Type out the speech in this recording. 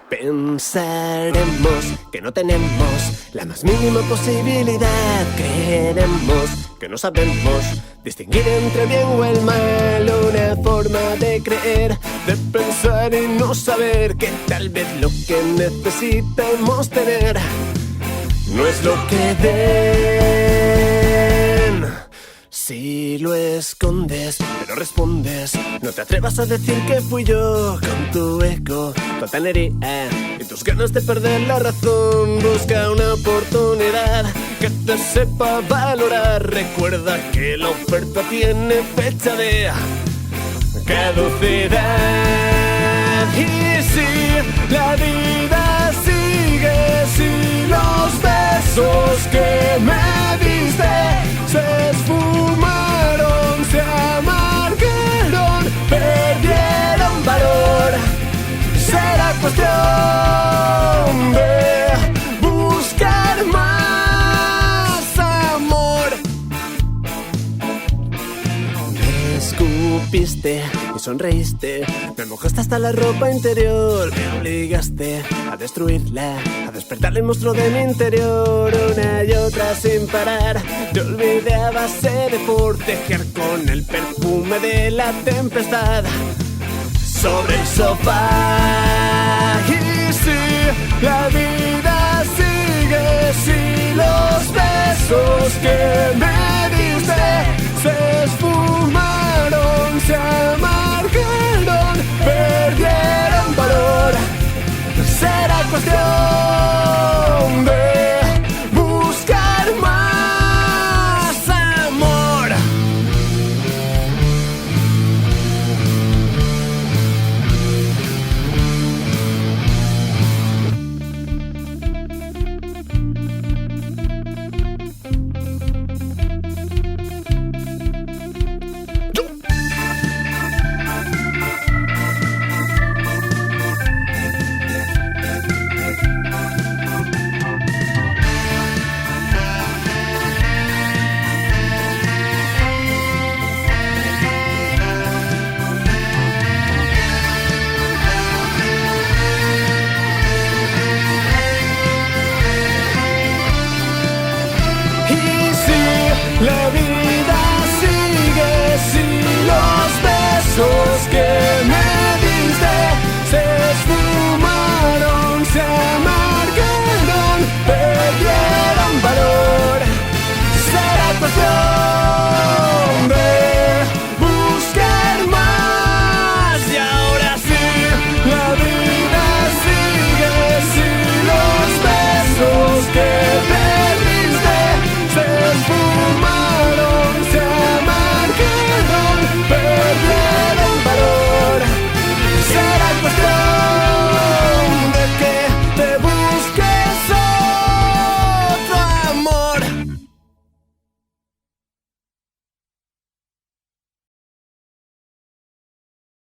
Pensaremos que no tenemos la más mínima posibilidad. Creeremos que no sabemos distinguir entre bien o el mal. Una forma de creer, de pensar y no saber que tal vez lo que necesitamos tener no es lo que den. Si lo escondes, pero respondes, no te atrevas a decir que fui yo. Con tu ego, tu altanería y tus ganas de perder la razón. Busca una oportunidad que te sepa valorar. Recuerda que la oferta tiene fecha de caducidad. Y si la vida sigue, si los besos que me diste se esfumaron, se amargaron, perdieron valor, será cuestión de buscar más amor. Me escupiste y sonreíste, me mojaste hasta la ropa interior, me obligaste a destruirla, a despertar el monstruo de mi interior. Una y otra sin parar, te olvidé a base de forcejear con el perfume de la tempestad sobre el sofá. Y si la vida sigue, si los besos que me diste se esfuman,